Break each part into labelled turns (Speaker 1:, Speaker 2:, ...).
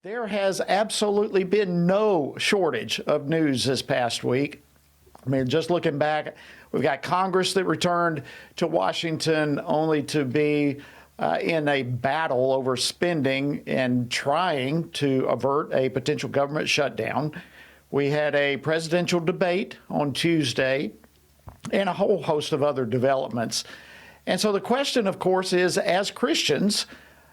Speaker 1: There has absolutely been no shortage of news this past week. I mean, just looking back, we've got Congress that returned to Washington only to be in a battle over spending and trying to avert a potential government shutdown. We had a presidential debate on Tuesday and a whole host of other developments. And so the question, of course, is as Christians,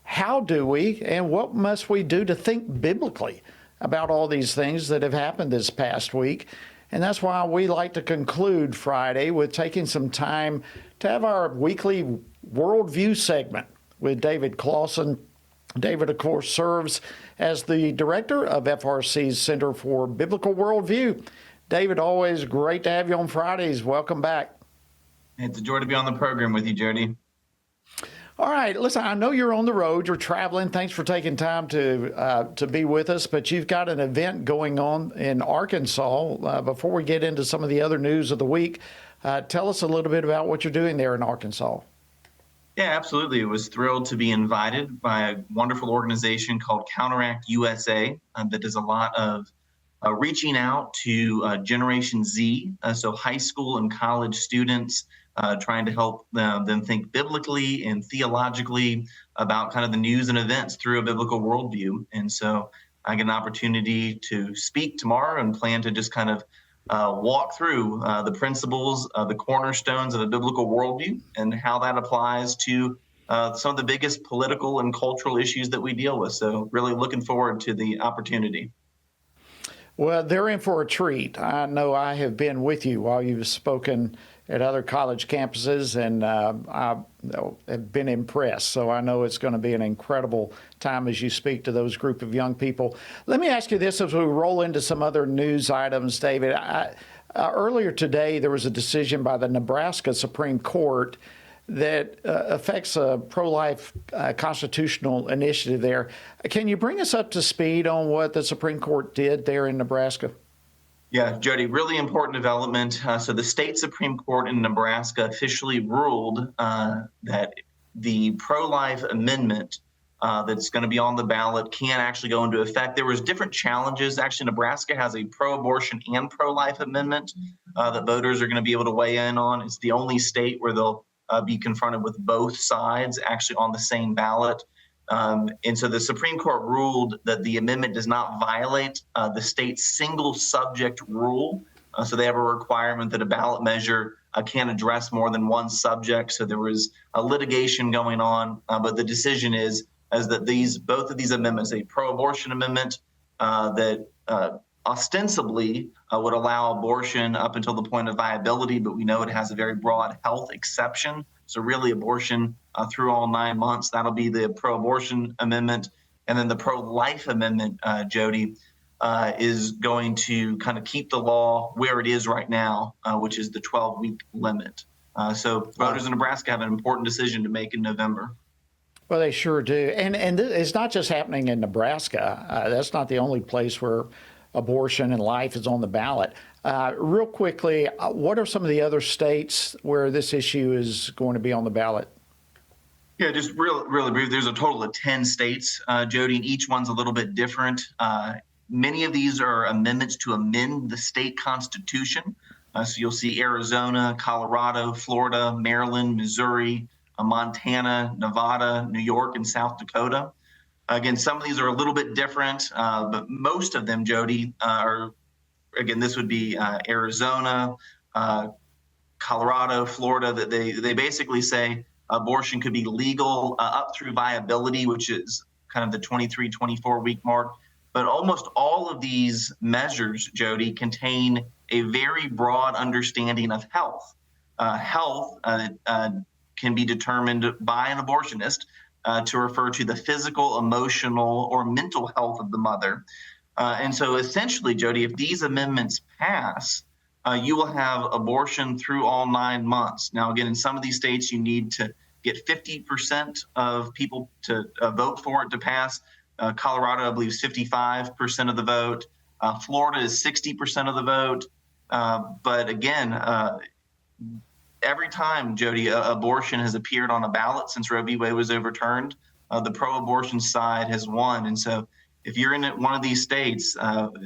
Speaker 1: how do we and what must we do to think biblically about all these things that have happened this past week? And that's why we like to conclude Friday with taking some time to have our weekly worldview segment with David Closson. David, of course, serves as the director of FRC's Center for Biblical Worldview. David, always great to have you on Fridays. Welcome back.
Speaker 2: It's a joy to be on the program with you, Jody.
Speaker 1: All right, listen, I know you're on the road, you're traveling. Thanks for taking time to be with us, but you've got an event going on in Arkansas. Before we get into some of the other news of the week, tell us a little bit about what you're doing there in Arkansas.
Speaker 2: Yeah, absolutely. I was thrilled to be invited by a wonderful organization called Counteract USA that does a lot of reaching out to Generation Z, so high school and college students, trying to help them think biblically and theologically about kind of the news and events through a biblical worldview. And so I get an opportunity to speak tomorrow and plan to just kind of walk through the principles, the cornerstones of a biblical worldview and how that applies to some of the biggest political and cultural issues that we deal with. So really looking forward to the opportunity.
Speaker 1: Well, they're in for a treat. I know I have been with you while you've spoken at other college campuses, and I have been impressed. So I know it's going to be an incredible time as you speak to those group of young people. Let me ask you this as we roll into some other news items, David. Earlier today, there was a decision by the Nebraska Supreme Court that affects a pro-life constitutional initiative there. Can you bring us up to speed on what the Supreme Court did there in Nebraska?
Speaker 2: Yeah, Jody, really important development. So the state Supreme Court in Nebraska officially ruled that the pro-life amendment that's going to be on the ballot can actually go into effect. There was different challenges. Actually, Nebraska has a pro-abortion and pro-life amendment that voters are going to be able to weigh in on. It's the only state where they'll be confronted with both sides actually on the same ballot. And so the Supreme Court ruled that the amendment does not violate the state's single subject rule. So they have a requirement that a ballot measure can't address more than one subject. So there was a litigation going on, but the decision is that both of these amendments, a pro-abortion amendment that ostensibly would allow abortion up until the point of viability, but we know it has a very broad health exception. So really abortion through all 9 months, that'll be the pro-abortion amendment. And then the pro-life amendment, Jody, is going to kind of keep the law where it is right now, which is the 12-week limit. So voters in Nebraska have an important decision to make in November.
Speaker 1: Well, they sure do. And it's not just happening in Nebraska. That's not the only place where abortion and life is on the ballot. Real quickly, what are some of the other states where this issue is going to be on the ballot?
Speaker 2: Yeah, just really brief. There's a total of 10 states, Jody, and each one's a little bit different. Many of these are amendments to amend the state constitution. So you'll see Arizona, Colorado, Florida, Maryland, Missouri, Montana, Nevada, New York, and South Dakota. Again, some of these are a little bit different, but most of them, Jody, again, this would be Arizona, Colorado, Florida, that they basically say abortion could be legal up through viability, which is kind of the 23, 24-week mark. But almost all of these measures, Jody, contain a very broad understanding of health. Health can be determined by an abortionist to refer to the physical, emotional, or mental health of the mother. And so essentially, Jody, if these amendments pass, you will have abortion through all 9 months. Now, again, in some of these states, you need to get 50% of people to vote for it to pass. Colorado, I believe, is 55% of the vote. Florida is 60% of the vote. But again, every time, Jody, abortion has appeared on a ballot since Roe v. Wade was overturned, the pro-abortion side has won. And so if you're in one of these states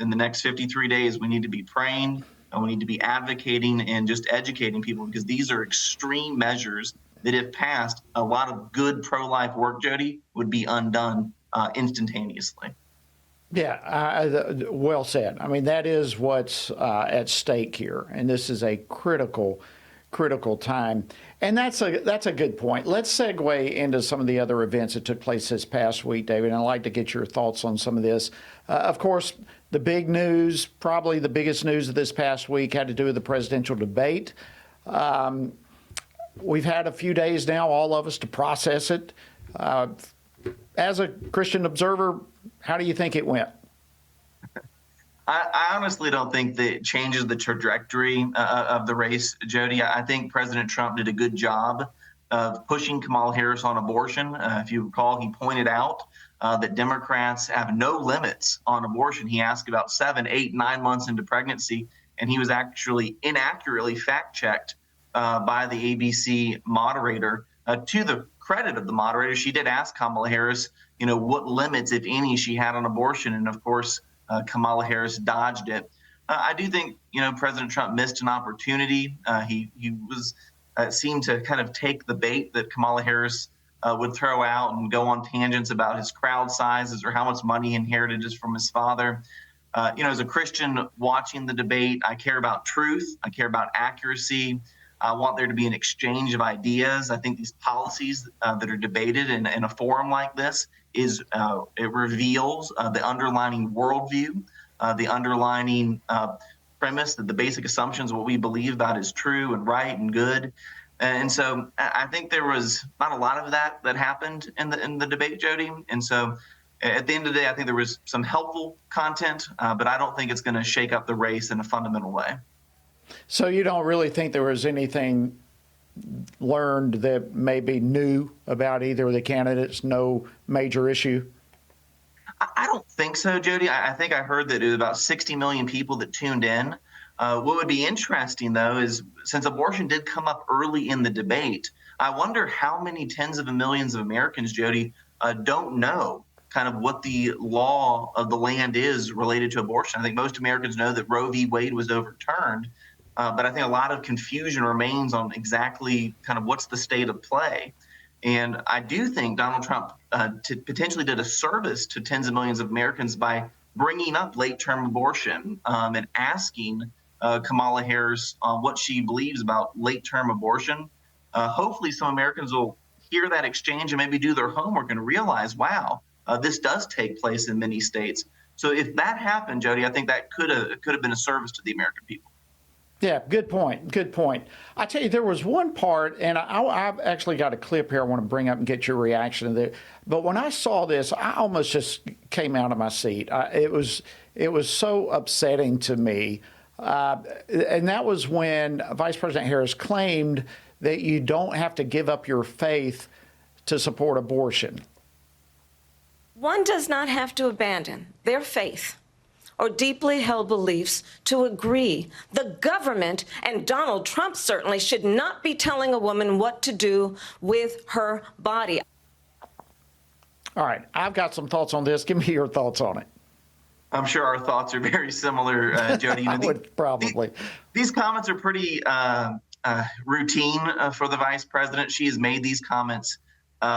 Speaker 2: in the next 53 days, we need to be praying and we need to be advocating and just educating people, because these are extreme measures that, if passed, a lot of good pro-life work, Jody, would be undone instantaneously.
Speaker 1: Yeah, well said. I mean, that is what's at stake here, and this is a critical time. And that's a good point. Let's segue into some of the other events that took place this past week, David. And I'd like to get your thoughts on some of this. Of course, the big news, probably the biggest news of this past week, had to do with the presidential debate. We've had a few days now, all of us, to process it. As a Christian observer, how do you think it went?
Speaker 2: I honestly don't think that it changes the trajectory of the race, Jody. I think President Trump did a good job of pushing Kamala Harris on abortion. If you recall, he pointed out that Democrats have no limits on abortion. He asked about 7, 8, 9 months into pregnancy, and he was actually inaccurately fact-checked by the ABC moderator. To the credit of the moderator, she did ask Kamala Harris, what limits, if any, she had on abortion. And of course, Kamala Harris dodged it. I do think, President Trump missed an opportunity. He seemed to kind of take the bait that Kamala Harris would throw out and go on tangents about his crowd sizes or how much money he inherited just from his father. As a Christian watching the debate, I care about truth. I care about accuracy. I want there to be an exchange of ideas. I think these policies that are debated in a forum like this it reveals the underlying worldview, the underlying premise, that the basic assumptions of what we believe about is true and right and good. And so I think there was not a lot of that happened in the debate, Jody. And so at the end of the day, I think there was some helpful content, but I don't think it's going to shake up the race in a fundamental way.
Speaker 1: So you don't really think there was anything learned that may be new about either of the candidates? No major issue?
Speaker 2: I don't think so, Jody. I think I heard that it was about 60 million people that tuned in. What would be interesting, though, is since abortion did come up early in the debate, I wonder how many tens of millions of Americans, Jody, don't know kind of what the law of the land is related to abortion. I think most Americans know that Roe v. Wade was overturned. But I think a lot of confusion remains on exactly kind of what's the state of play. And I do think Donald Trump potentially did a service to tens of millions of Americans by bringing up late-term abortion and asking Kamala Harris what she believes about late-term abortion. Hopefully some Americans will hear that exchange and maybe do their homework and realize, wow, this does take place in many states. So if that happened, Jody, I think that could have been a service to the American people.
Speaker 1: Yeah, good point. Good point. I tell you, there was one part, and I've actually got a clip here I want to bring up and get your reaction to it. But when I saw this, I almost just came out of my seat. It was so upsetting to me. And that was when Vice President Harris claimed that you don't have to give up your faith to support abortion.
Speaker 3: One does not have to abandon their faith or deeply held beliefs to agree. The government, and Donald Trump certainly, should not be telling a woman what to do with her body.
Speaker 1: All right, I've got some thoughts on this. Give me your thoughts on it.
Speaker 2: I'm sure our thoughts are very similar, Jody.
Speaker 1: I would probably.
Speaker 2: These comments are pretty routine for the vice president. She has made these comments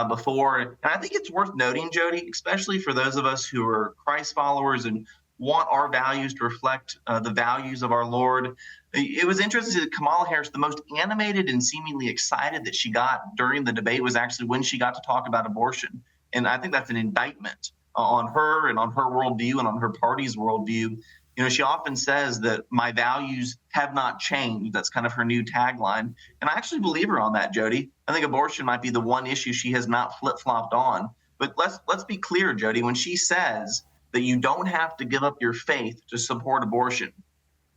Speaker 2: before. And I think it's worth noting, Jody, especially for those of us who are Christ followers and want our values to reflect the values of our Lord. It was interesting that Kamala Harris, the most animated and seemingly excited that she got during the debate was actually when she got to talk about abortion. And I think that's an indictment on her and on her worldview and on her party's worldview. She often says that my values have not changed. That's kind of her new tagline. And I actually believe her on that, Jody. I think abortion might be the one issue she has not flip-flopped on. But let's be clear, Jody, when she says that you don't have to give up your faith to support abortion.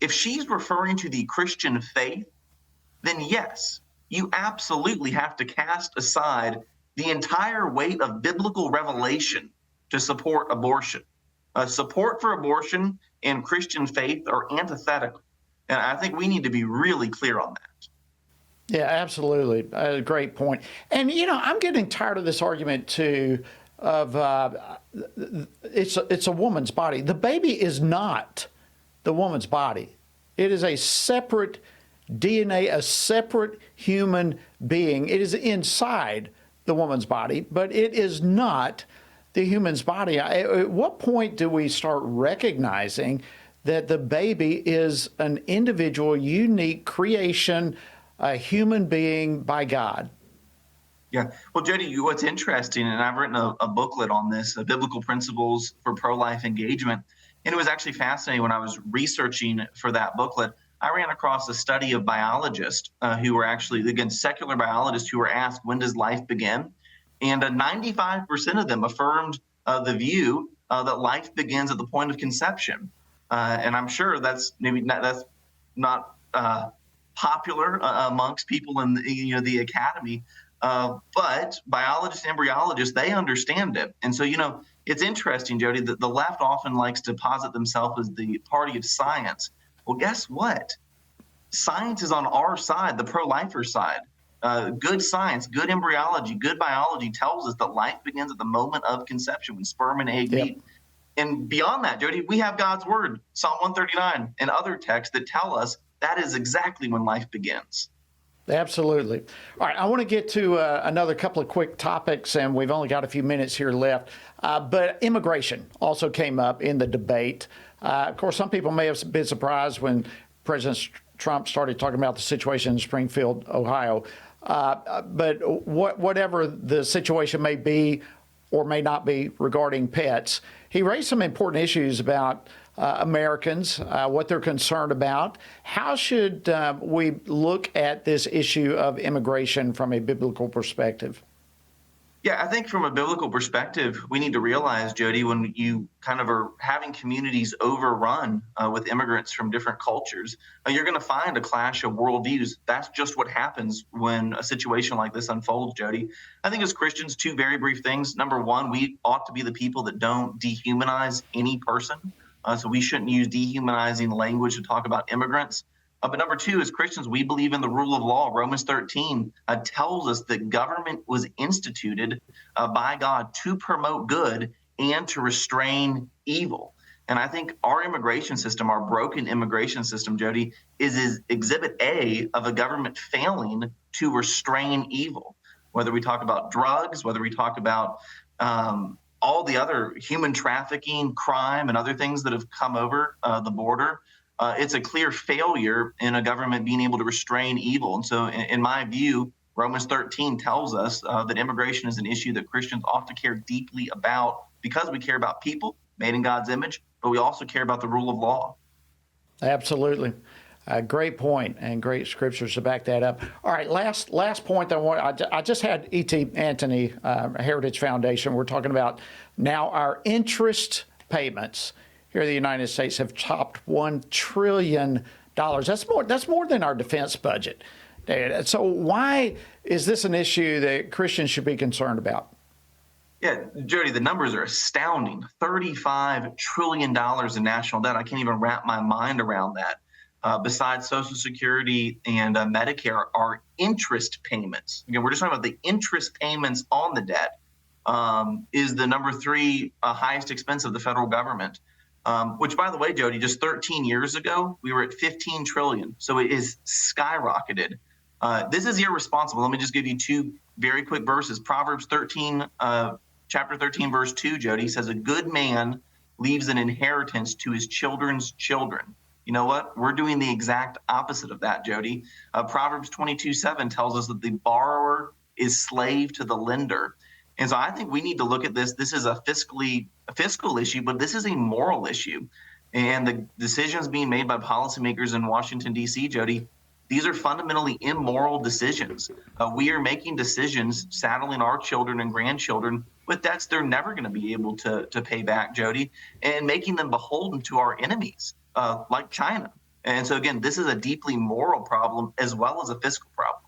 Speaker 2: If she's referring to the Christian faith, then yes, you absolutely have to cast aside the entire weight of biblical revelation to support abortion. Support for abortion and Christian faith are antithetical. And I think we need to be really clear on that.
Speaker 1: Yeah, absolutely. Great point. And, I'm getting tired of this argument too of it's a woman's body. The baby is not the woman's body. It is a separate DNA, a separate human being. It is inside the woman's body, but it is not the human's body. At what point do we start recognizing that the baby is an individual, unique creation, a human being by God?
Speaker 2: Yeah. Well, Jody, what's interesting, and I've written a booklet on this, Biblical Principles for Pro-Life Engagement, and it was actually fascinating when I was researching for that booklet. I ran across a study of biologists who were actually, again, secular biologists who were asked, when does life begin? And 95% of them affirmed the view that life begins at the point of conception. And I'm sure that's not popular amongst people in the academy. But biologists, embryologists, they understand it. And so, it's interesting, Jody, that the left often likes to posit themselves as the party of science. Well, guess what? Science is on our side, the pro-lifer side. Good science, good embryology, good biology tells us that life begins at the moment of conception when sperm and egg meet. And beyond that, Jody, we have God's word, Psalm 139, and other texts that tell us that is exactly when life begins.
Speaker 1: Absolutely. All right, I want to get to another couple of quick topics, and we've only got a few minutes here left. But immigration also came up in the debate. Of course, some people may have been surprised when President Trump started talking about the situation in Springfield, Ohio. But whatever the situation may be or may not be regarding pets, he raised some important issues about Americans, what they're concerned about. How should we look at this issue of immigration from a biblical perspective?
Speaker 2: Yeah, I think from a biblical perspective, we need to realize, Jody, when you kind of are having communities overrun with immigrants from different cultures, you're going to find a clash of worldviews. That's just what happens when a situation like this unfolds, Jody. I think as Christians, two very brief things. Number one, we ought to be the people that don't dehumanize any person. So we shouldn't use dehumanizing language to talk about immigrants. But number two, as Christians, we believe in the rule of law. Romans 13 tells us that government was instituted by God to promote good and to restrain evil. And I think our immigration system, our broken immigration system, Jody, is exhibit A of a government failing to restrain evil. Whether we talk about drugs, whether we talk about all the other human trafficking, crime, and other things that have come over the border, it's a clear failure in a government being able to restrain evil. And so in my view, Romans 13 tells us that immigration is an issue that Christians ought to care deeply about because we care about people made in God's image, but we also care about the rule of law.
Speaker 1: Absolutely. Great point, and great scriptures to back that up. All right, last point I just had E.T. Anthony, Heritage Foundation. We're talking about now our interest payments here in the United States have topped $1 trillion. That's more than our defense budget. So why is this an issue that Christians should be concerned about?
Speaker 2: Yeah, Jody, the numbers are astounding. $35 trillion in national debt. I can't even wrap my mind around that. Besides Social Security and Medicare, are interest payments. Again, we're just talking about the interest payments on the debt is the number three highest expense of the federal government. Which, by the way, Jody, just 13 years ago, we were at 15 trillion. So it is skyrocketed. This is irresponsible. Let me just give you two very quick verses. Proverbs 13, chapter 13, verse 2, Jody, says, a good man leaves an inheritance to his children's children. You know what? We're doing the exact opposite of that, Jody. Proverbs 22:7 tells us that the borrower is slave to the lender. And so I think we need to look at this. This is a fiscal issue, but this is a moral issue. And the decisions being made by policymakers in Washington, D.C., Jody, these are fundamentally immoral decisions. We are making decisions saddling our children and grandchildren with debts they're never going to be able to pay back, Jody, and making them beholden to our enemies like China. And so, again, this is a deeply moral problem as well as a fiscal problem.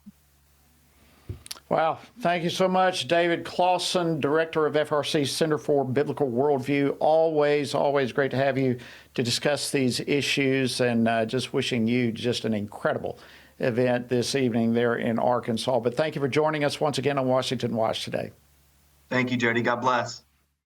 Speaker 1: Wow. Thank you so much, David Closson, Director of FRC's Center for Biblical Worldview. Always great to have you to discuss these issues, and just wishing you just an incredible event this evening there in Arkansas. But thank you for joining us once again on Washington Watch today.
Speaker 2: Thank you, Jody. God bless.